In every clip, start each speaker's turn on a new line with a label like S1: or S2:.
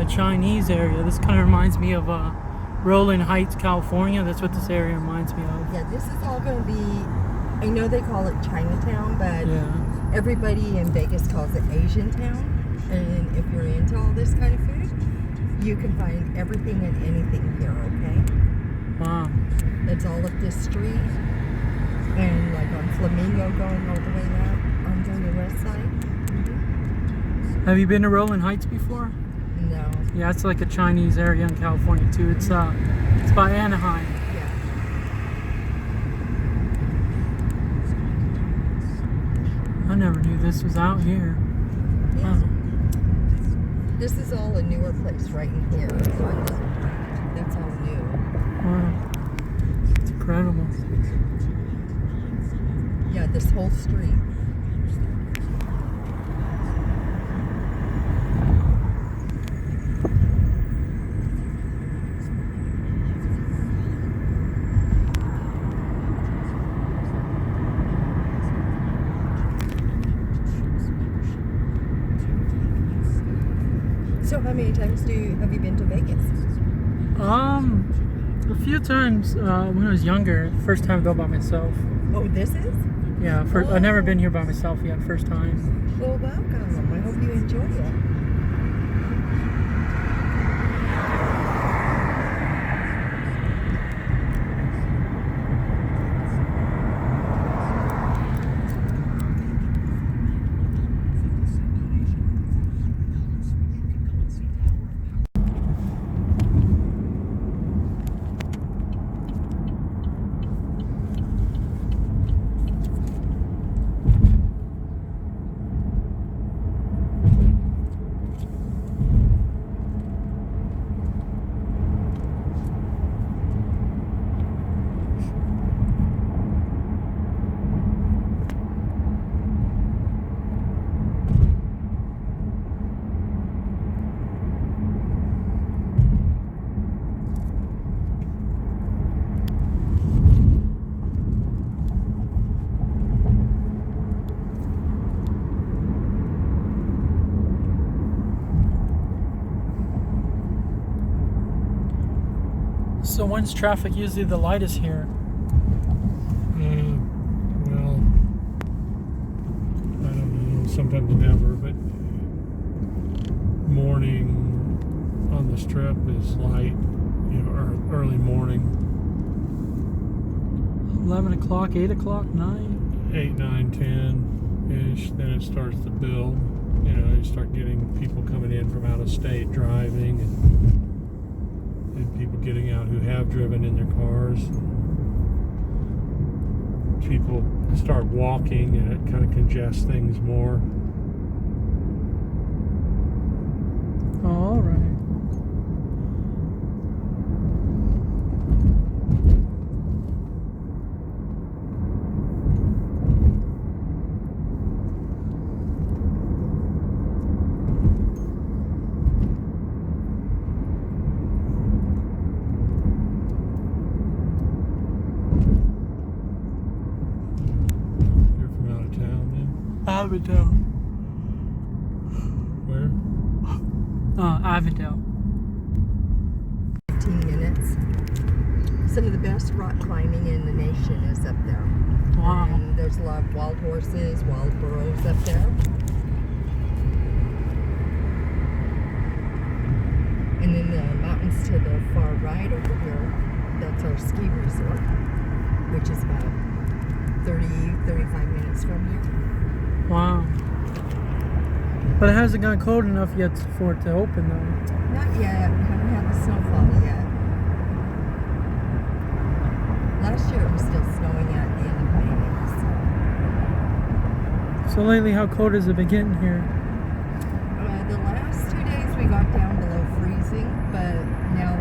S1: Chinese area. This kind of reminds me of Rolling Heights, California. That's what this area reminds me of.
S2: Yeah, this is all going to be, I know they call it Chinatown, but
S1: Yeah.
S2: everybody in Vegas calls it Asian Town. And if you're into all this kind of food, you can find everything and anything here, okay?
S1: Wow.
S2: It's all up this street. And like on Flamingo going all the way up on the west side.
S1: Have you been to Rolling Heights before?
S2: No.
S1: Yeah, it's like a Chinese area in California too. It's by Anaheim.
S2: Yeah.
S1: I never knew this was out here.
S2: Yeah.
S1: Wow.
S2: This is all a newer place right in here. That's all new.
S1: Wow. It's incredible.
S2: Yeah, this whole street. So how many times have you been to Vegas?
S1: A few times when I was younger. First time I go by myself.
S2: Oh, this is?
S1: Yeah, I've never been here by myself yet. First time.
S2: Well, welcome. I hope you enjoy it.
S1: So when's traffic usually the lightest here?
S3: Well, I don't know, sometimes never, but morning on the strip is light, or early morning.
S1: 11 o'clock, 8 o'clock, 9?
S3: 8, 9, 10-ish, then it starts to build. You start getting people coming in from out of state driving, and people getting out who have driven in their cars. People start walking, and it kind of congests things more.
S1: Oh, all right. Avondale.
S3: Where?
S1: Avondale.
S2: 15 minutes. Some of the best rock climbing in the nation is up there.
S1: Wow.
S2: And there's a lot of wild horses, wild burros up there. And then the mountains to the far right over here, that's our ski resort, which is about 35 minutes from here.
S1: Wow. But it hasn't gotten cold enough yet for it to open, though.
S2: Not yet. We haven't had the snowfall yet. Last year it was still snowing at the end of May.
S1: So lately, how cold has it been getting here?
S2: The last 2 days we got down below freezing, but now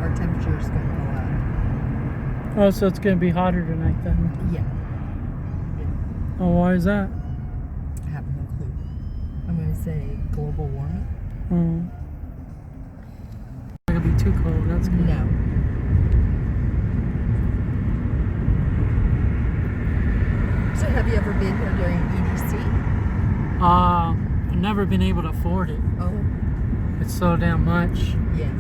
S2: our temperature is going to go up.
S1: Oh, so it's going to be hotter tonight then?
S2: Yeah.
S1: Oh, why is that?
S2: I have no clue. I'm going to say global warming.
S1: Oh. It'll be too cold. That's good.
S2: No. So have you ever been here during EDC?
S1: I've never been able to afford it.
S2: Oh.
S1: It's so damn much.
S2: Yes.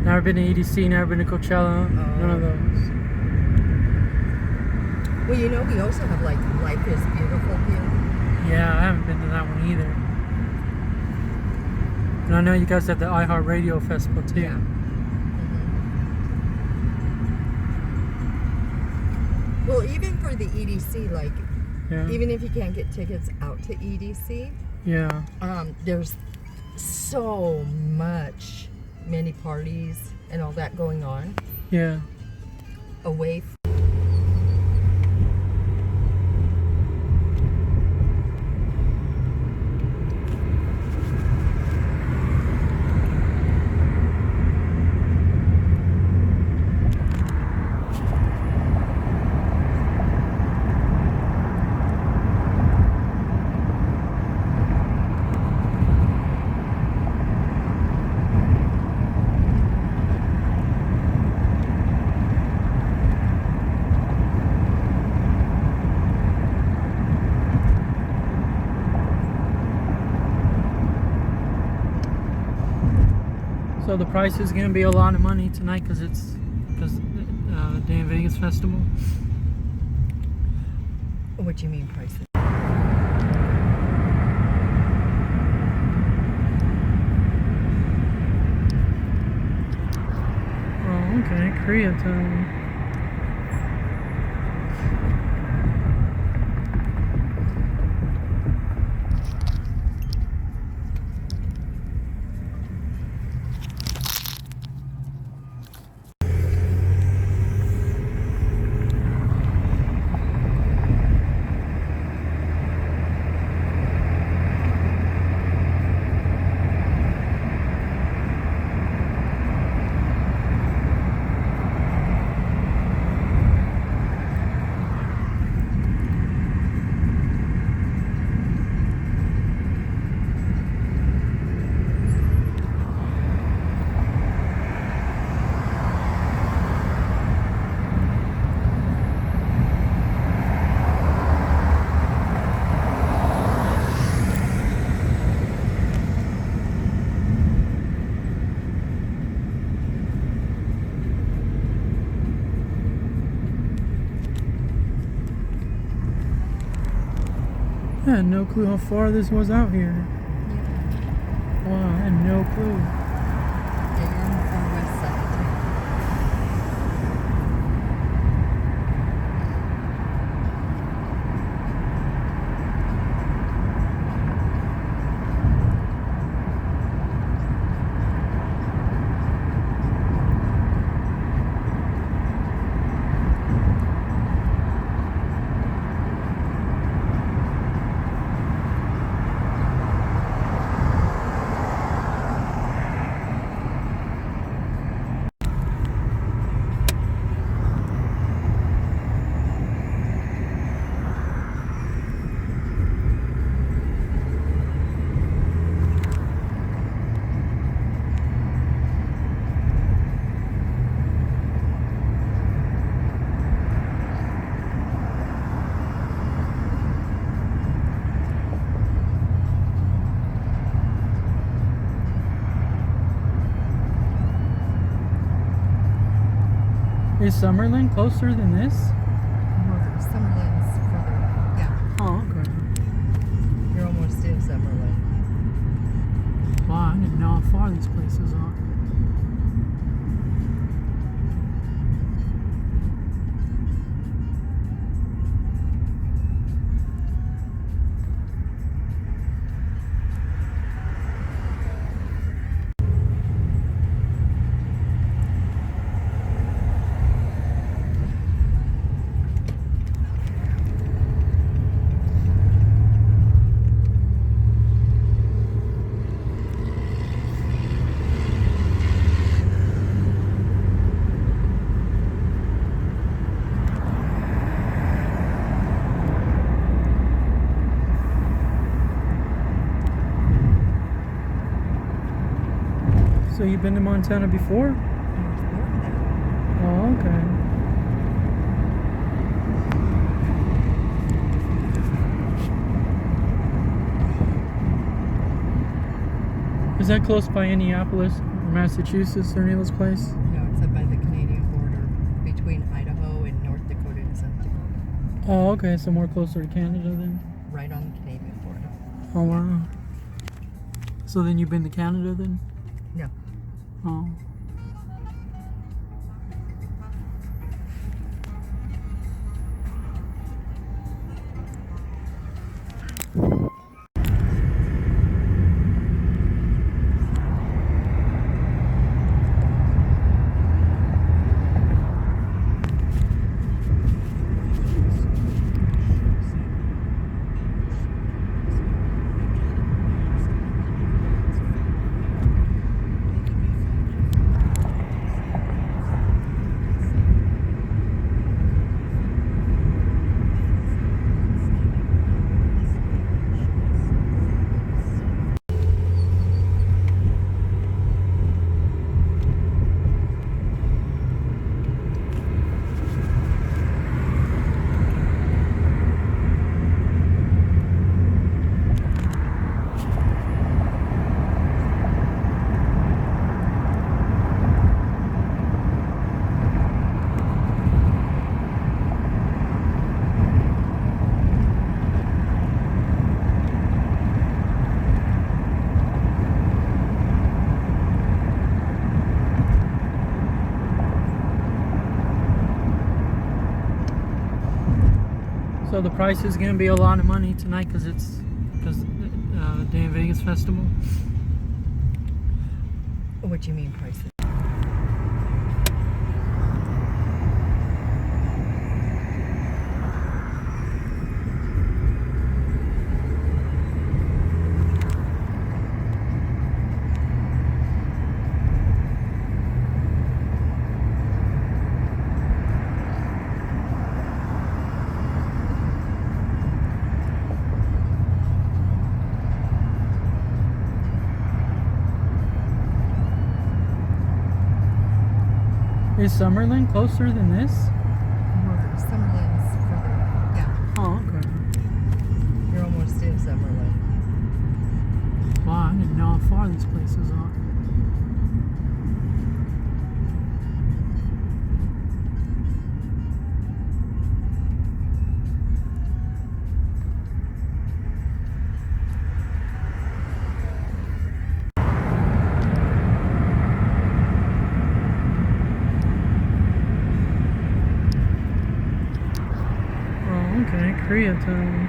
S1: Never been to EDC, never been to Coachella, none of those.
S2: Well, you know, we also have like Life is Beautiful here.
S1: Yeah, I haven't been to that one either. And I know you guys have the iHeartRadio Festival too.
S2: Yeah. Well, even for the EDC, like,
S1: Yeah.
S2: even if you can't get tickets out to EDC,
S1: Yeah.
S2: there's so many parties and all that going on
S1: Yeah.
S2: away from.
S1: So the price is gonna be a lot of money tonight because damn Vegas Festival.
S2: What do you mean prices?
S1: Oh, okay, Koreatown. I had no clue how far this was out here.
S2: Yeah.
S1: Wow, I had no clue.
S2: Yeah, you're on the far west side of town.
S1: Is Summerlin closer than this?
S2: Summerlin's further. Yeah,
S1: Oh, okay.
S2: you're almost in Summerlin.
S1: Wow, I didn't know how far these places are. So you've been to Montana before? Oh, okay. Is that close by Indianapolis, or Massachusetts, or any of those places?
S2: No, it's up by the Canadian border between Idaho and North Dakota and South Dakota.
S1: Oh, okay, so more closer to Canada then.
S2: Right on the Canadian border.
S1: Oh wow. So then you've been to Canada then?
S2: No.
S1: Oh. So the price is going to be a lot of money tonight because day in Vegas festival.
S2: What do you mean prices?
S1: Is Summerlin closer than this?
S2: Summerlin's further. Yeah,
S1: Oh, okay.
S2: you're almost in Summerlin.
S1: Wow, I didn't know how far these places are. Oh, okay, Koreatown.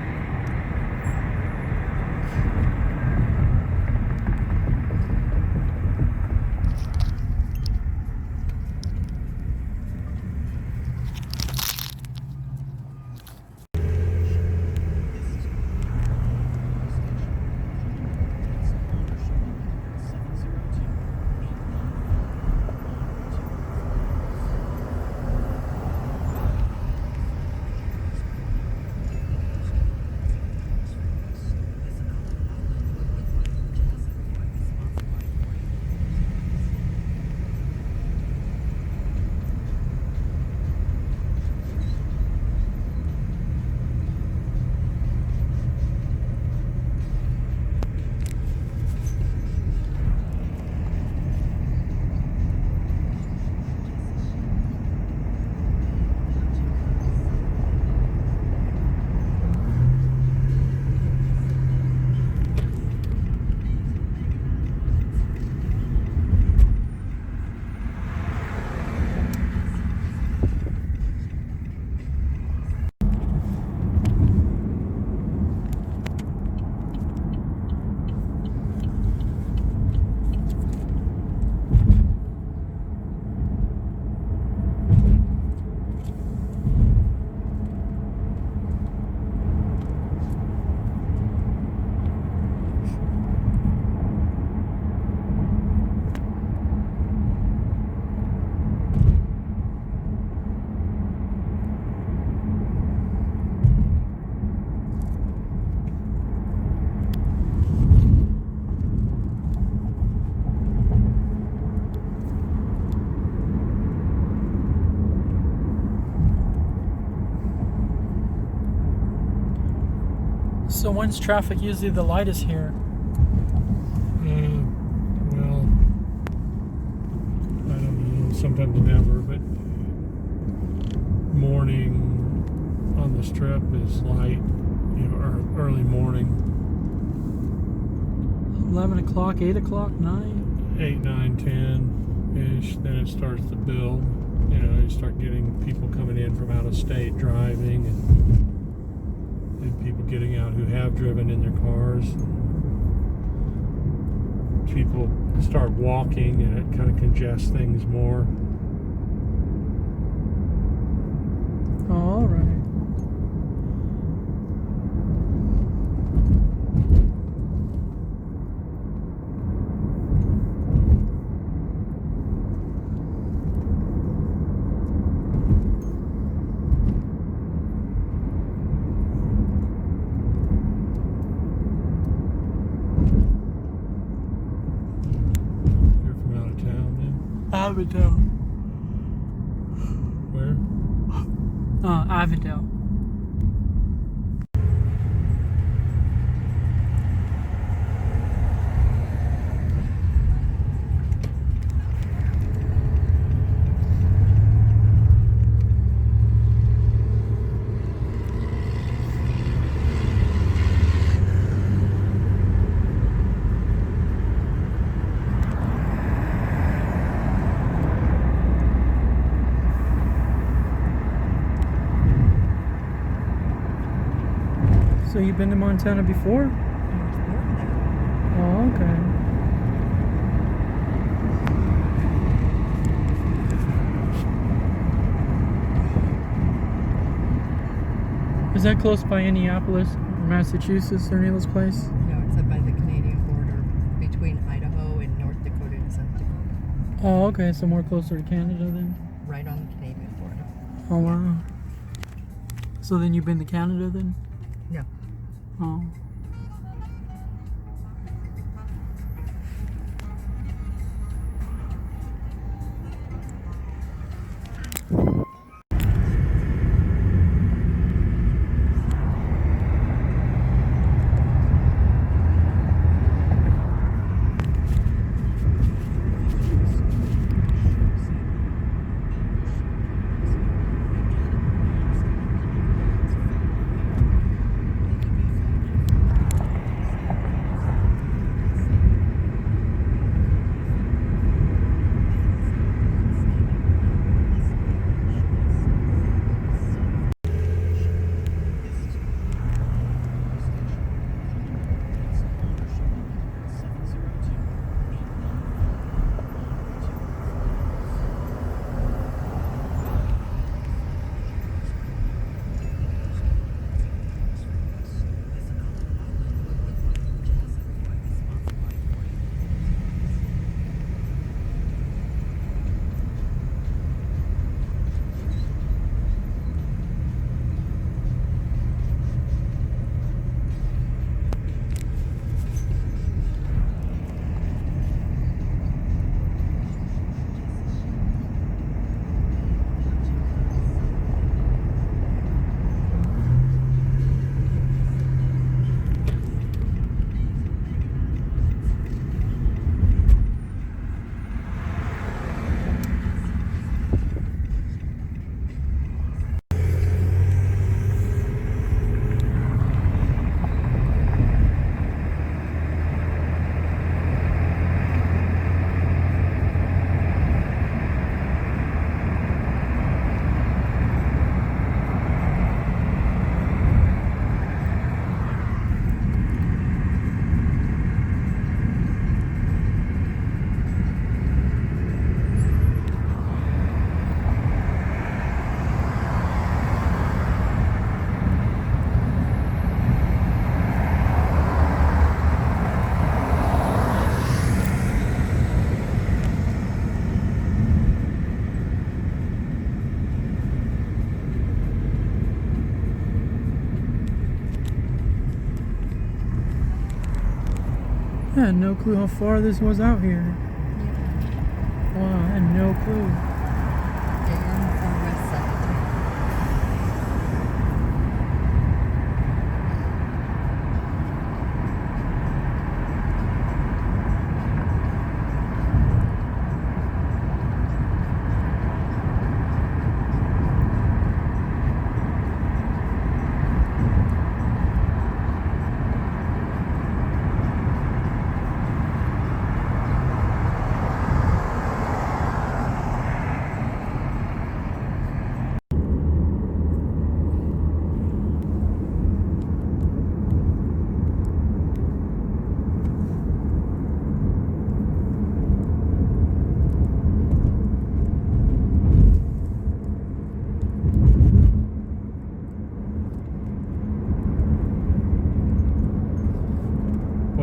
S1: So when's traffic usually the lightest here?
S3: sometimes never, but morning on the strip is light, early morning.
S1: 11 o'clock, 8 o'clock, 9?
S3: 8, 9, 10-ish, then it starts to build. You start getting people coming in from out of state driving, and people getting out who have driven in their cars. People start walking, and it kind of congests things more.
S1: Oh, all right.
S3: You're from out of town, then?
S1: Avondale.
S3: Where?
S1: Avondale. So you've been to Montana before?
S2: I was born there.
S1: Oh, okay. Is that close by Indianapolis, Massachusetts, or any of those places?
S2: No, it's up by the Canadian border between Idaho and North Dakota and South Dakota.
S1: Oh, okay. So more closer to Canada then?
S2: Right on the Canadian border.
S1: Oh, wow. So then you've been to Canada then?
S2: No.
S1: Oh. I had no clue how far this was out here.
S2: Yeah.
S1: Wow, I had no clue.
S2: Yeah, you're on the far west side of town.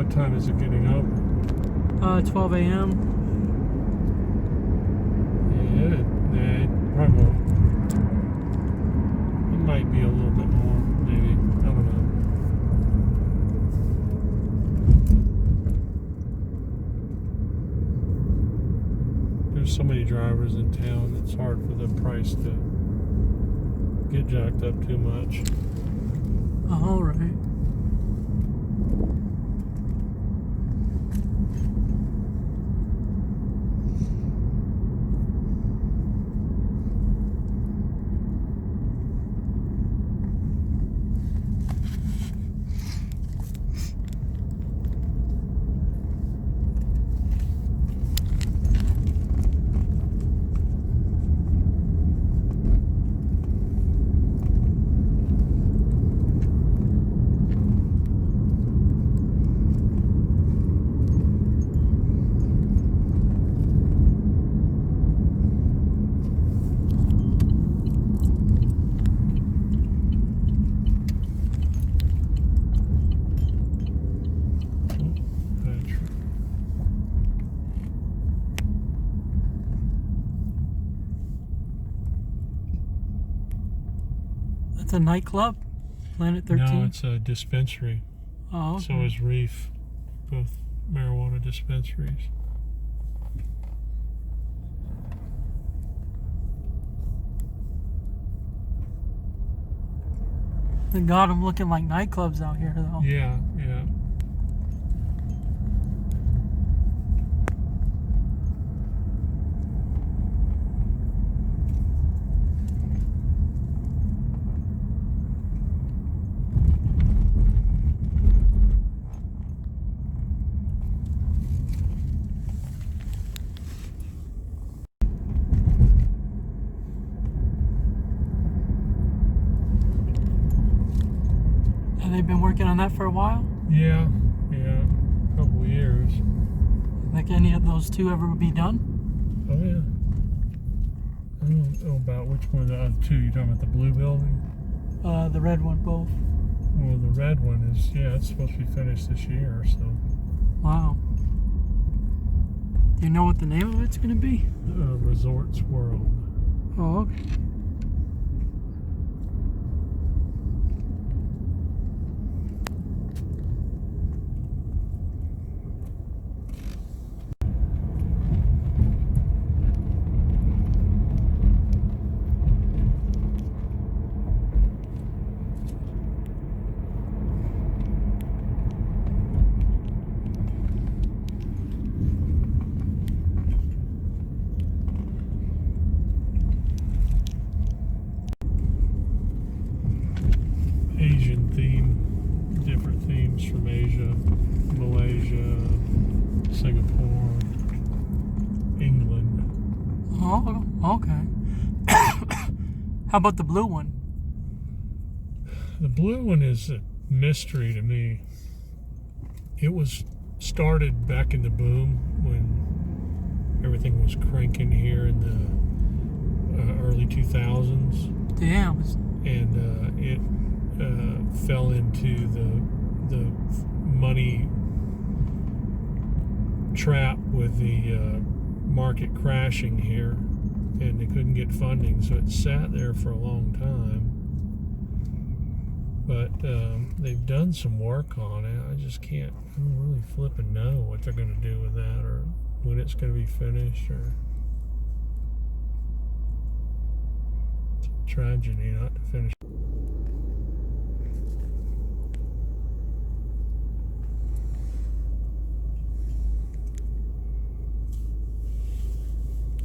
S3: What time is it getting over?
S1: 12 a.m.
S3: Yeah, it probably won't. It might be a little bit more, maybe. I don't know. There's so many drivers in town, it's hard for the price to get jacked up too much.
S1: All right. That's a nightclub? Planet 13?
S3: No, it's a dispensary.
S1: Oh, okay.
S3: So is Reef, both marijuana dispensaries.
S1: They got them looking like nightclubs out here, though.
S3: Yeah, yeah.
S1: Have they been working on that for a while?
S3: Yeah, a couple of years.
S1: Think any of those two ever would be done?
S3: Oh, yeah. I don't know about which one of the other two. You're talking about the blue building?
S1: The red one, both.
S3: Well, the red one is, yeah, it's supposed to be finished this year, so.
S1: Wow. Do you know what the name of it's going to be?
S3: Resorts World.
S1: Oh, okay.
S3: Asian theme, different themes from Asia, Malaysia, Singapore, England.
S1: Oh, okay. How about the blue one?
S3: The blue one is a mystery to me. It was started back in the boom when everything was cranking here in the early 2000s.
S1: Damn.
S3: And it fell into the money trap with the market crashing here, and they couldn't get funding, so it sat there for a long time. But they've done some work on it. I don't really flipping know what they're going to do with that, or when it's going to be finished, or it's a tragedy not to finish.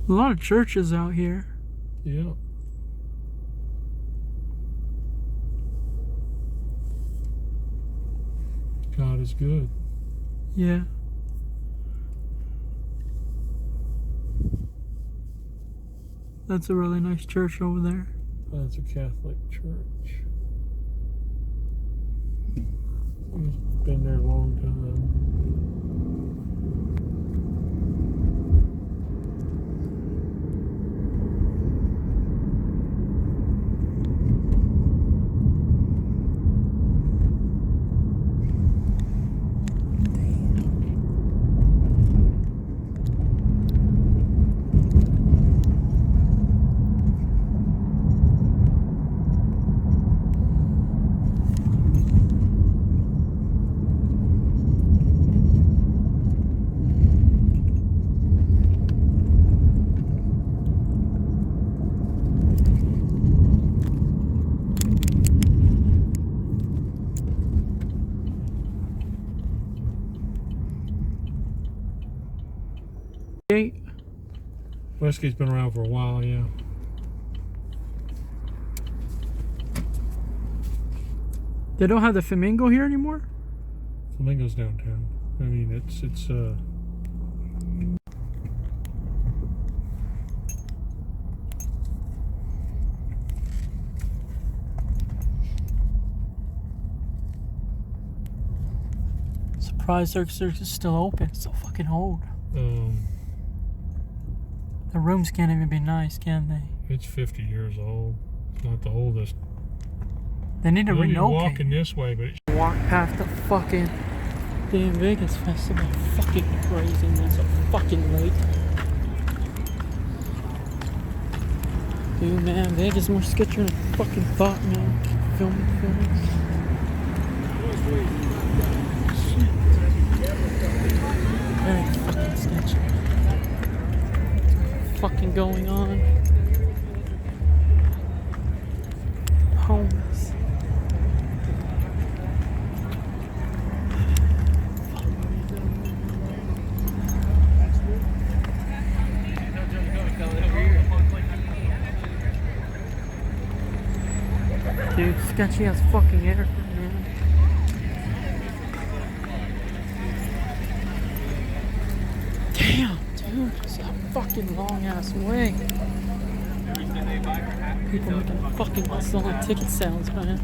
S1: A lot of churches out here.
S3: Yeah. God is good.
S1: Yeah. That's a really nice church over there.
S3: That's a Catholic church. It's been there a long time. Westgate's been around for a while, yeah.
S1: They don't have the Flamingo here anymore?
S3: Flamingo's downtown. I mean, it's
S1: Surprised Circus is still open. It's so fucking old. The rooms can't even be nice, can they?
S3: It's 50 years old. It's not the oldest.
S1: They need to
S3: You're
S1: relocate.
S3: walking this way, but it's
S1: Walk past the fucking damn Vegas Festival. Fucking crazy, man. It's so fucking late. Dude, man, Vegas is more sketchier than I fucking thought, man. Filming. Very fucking sketchy. What's fucking going on? Homeless. Dude, sketchy as fucking air, man. Damn, dude, it's a fucking long ass way. People making fucking selling ticket sales, man.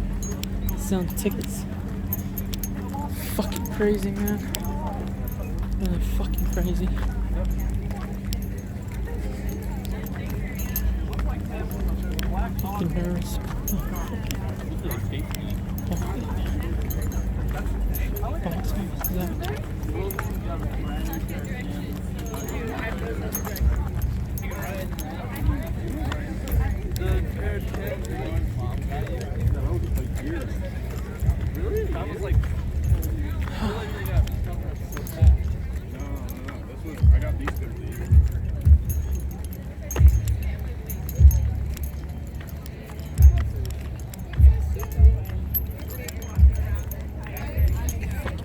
S1: Selling tickets. Fucking crazy, man. Really fucking crazy. Fucking nervous.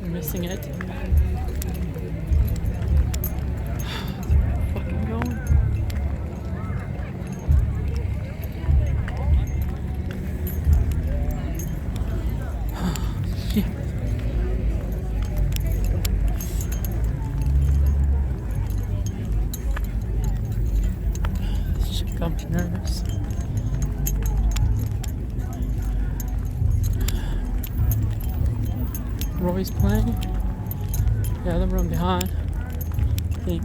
S1: Missing it. Fucking going. Shit. This shit got me nervous. Roy's playing. Yeah, the room behind, I think.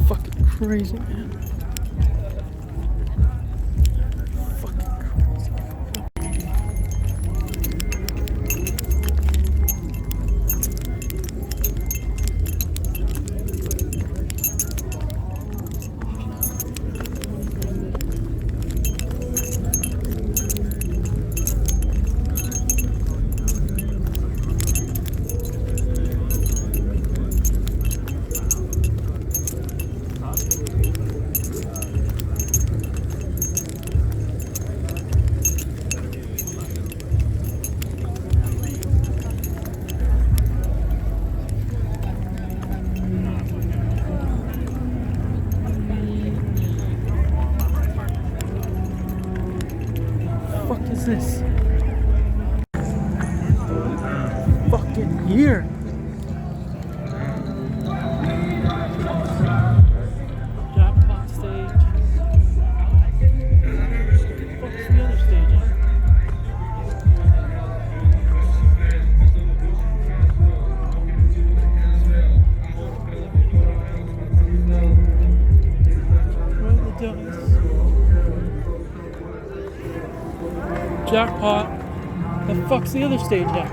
S1: Fucking crazy, man. Fucking crazy. This fucking year. Jackpot stage. What's the other stage? Roll the dice. Jackpot. The fuck's the other stage at?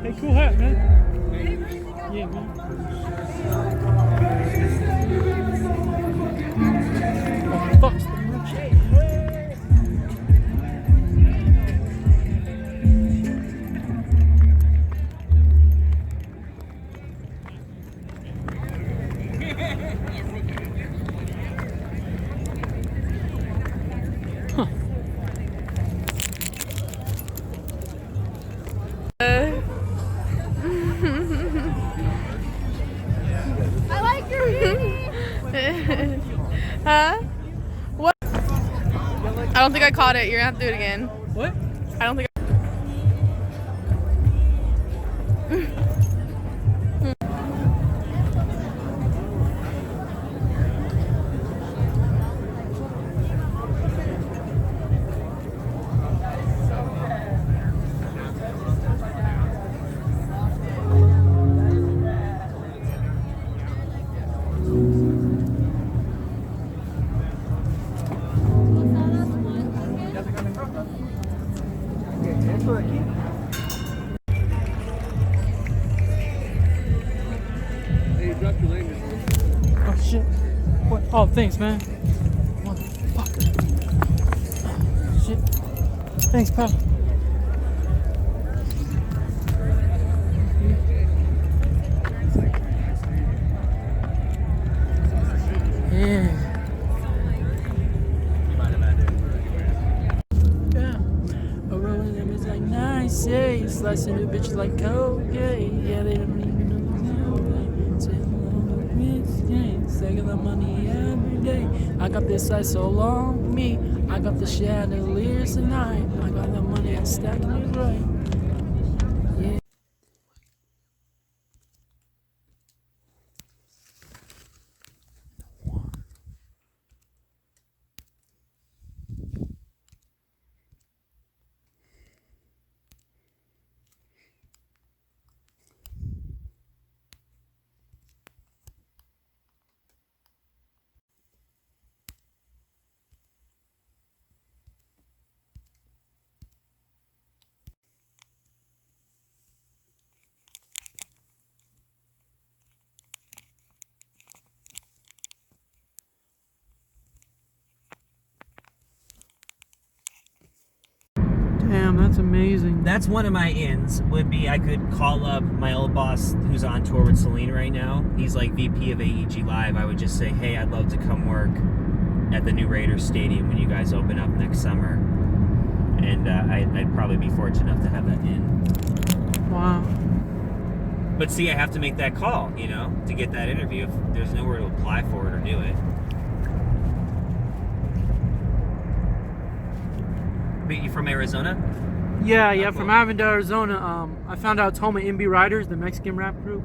S1: Hey, cool hat, man. Yeah, man. Oh, fuck's the merch
S4: Huh? What? I don't think I caught it. You're gonna have to do it again.
S1: What?
S4: I don't think
S1: Oh shit. What? Oh, thanks, man. Motherfucker. Shit. Thanks, pal. Yeah. A rolling them is like nice, yeah. Slicing the bitches like coke, yeah. Yeah, they don't even know saving the money every day. I got this slice so long, me. I got the chandeliers tonight. I got the money, I'm stacking it right. Yeah. Damn, that's amazing.
S5: That's one of my ins, would be I could call up my old boss who's on tour with Celine right now. He's like VP of AEG Live. I would just say, hey, I'd love to come work at the new Raiders Stadium when you guys open up next summer. And I'd probably be fortunate enough to have that in.
S1: Wow.
S5: But see, I have to make that call, you know, to get that interview. If there's nowhere to apply for it or do it. But you from Arizona?
S1: Yeah,
S5: Oh,
S1: from
S5: cool.
S1: Avondale, Arizona. I found out it's home of MB Riders, the Mexican rap group.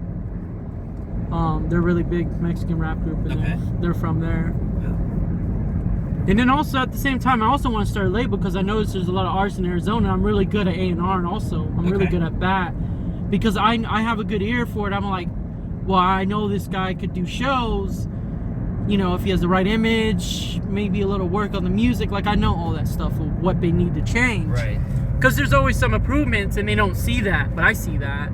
S1: They're a really big Mexican rap group, and
S5: Okay.
S1: they're from there.
S5: Yeah.
S1: And then also at the same time, I also want to start a label because I noticed there's a lot of artists in Arizona. I'm really good at A&R, and also I'm really
S5: Okay.
S1: good at that because I have a good ear for it. I'm like, well, I know this guy could do shows. You know, if he has the right image, maybe a little work on the music. Like I know all that stuff of what they need to change.
S5: Right.
S1: Because there's always some improvements, and they don't see that, but I see that,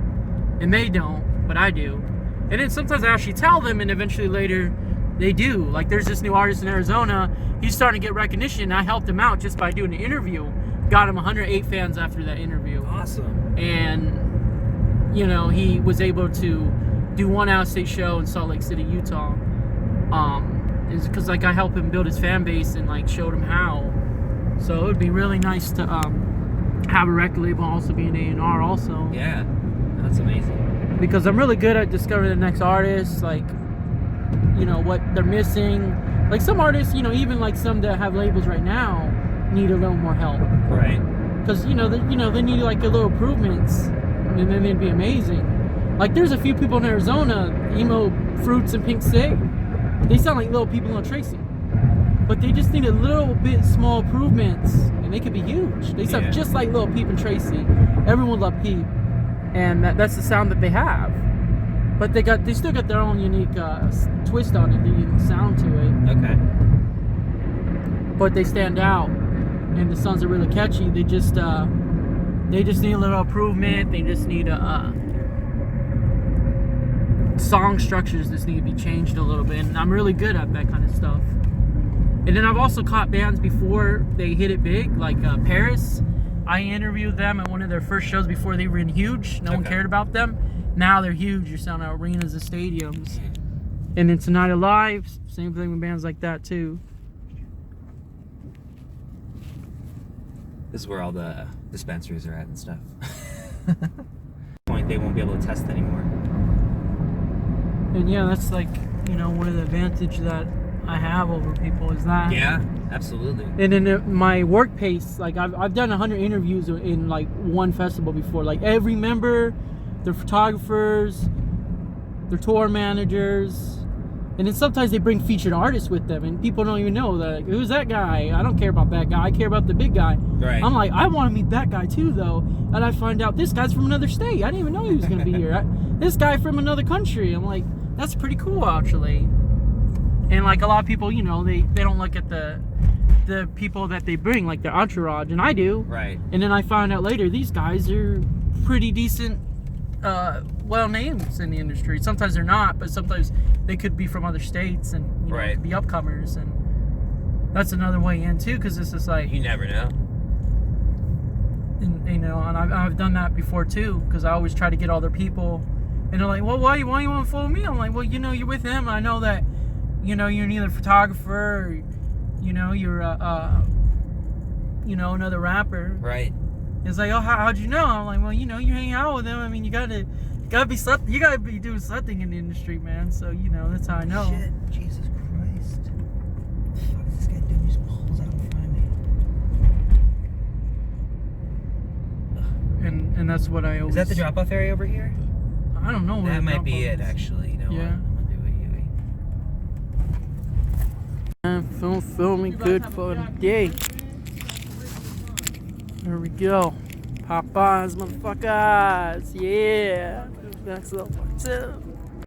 S1: and they don't, but I do. And then sometimes I actually tell them, and eventually later they do. Like there's this new artist in Arizona. He's starting to get recognition. I helped him out just by doing an interview. Got him 108 fans after that interview.
S5: Awesome.
S1: And you know, he was able to do one out-of-state show in Salt Lake City, Utah. Is because like I helped him build his fan base and like showed him how. So it would be really nice to have a record label also be an A&R also.
S5: Yeah, that's amazing.
S1: Because I'm really good at discovering the next artist, like, you know, what they're missing. Like some artists, you know, even like some that have labels right now need a little more help.
S5: Right.
S1: Because, they need like a little improvements, and then they'd be amazing. Like there's a few people in Arizona, Emo Fruits and Pink Sig. They sound like Lil Peep and Lil Tracy. But they just need a little bit small improvements, and they could be huge. They sound just like Lil Peep and Tracy. Everyone loved Peep, and that's the sound that they have. But they still got their own unique twist on it, the unique sound to it.
S5: Okay.
S1: But they stand out, and the songs are really catchy. They just need a little improvement. They just need song structures just need to be changed a little bit, and I'm really good at that kind of stuff. And then I've also caught bands before they hit it big, like Paris. I interviewed them at one of their first shows before they were in huge. No one cared about them. Now they're huge. You're selling out arenas and stadiums. And then Tonight Alive, same thing with bands like that too.
S5: This is where all the dispensaries are at and stuff. Point they won't be able to test anymore.
S1: And yeah, that's like, one of the advantage that I have over people is that.
S5: Yeah, absolutely.
S1: And in my work pace, like I've done 100 interviews in like one festival before. Like every member, their photographers, their tour managers, and then sometimes they bring featured artists with them, and people don't even know that. Like, who's that guy? I don't care about that guy. I care about the big guy.
S5: Right.
S1: I'm like, I want to meet that guy too, though. And I find out this guy's from another state. I didn't even know he was gonna be here. This guy from another country. I'm like, that's pretty cool, actually. And like a lot of people, you know, they don't look at the people that they bring, like their entourage, and I do.
S5: Right.
S1: And then I found out later these guys are pretty decent, well names in the industry. Sometimes they're not, but sometimes they could be from other states and you know,
S5: Right.
S1: be upcomers, and that's another way in too, because it's just like
S5: You never know.
S1: and you know, and I've done that before too, because I always try to get all their people, and they're like, well, why you want to follow me? I'm like, well, you know, you're with him. I know that. You know, you're neither a photographer, or, you know, you're you know, another rapper.
S5: Right.
S1: It's like, oh, how'd you know? I'm like, well, you know, you hang out with him. I mean, you gotta be something. You gotta be doing something in the industry, man. So you know, that's how I know.
S5: Shit, Jesus Christ. What the fuck is this guy doing? He just pulls out in front of me.
S1: And that's what I always.
S5: Is that the drop-off area over here?
S1: I don't know. Where
S5: That
S1: the
S5: might be
S1: drop-off
S5: it,
S1: is.
S5: actually. You know what?
S1: Yeah.
S5: I'm gonna do a Yui.
S1: Filming good for the day. There we go. Popeyes, motherfuckers. Yeah. Next little part two.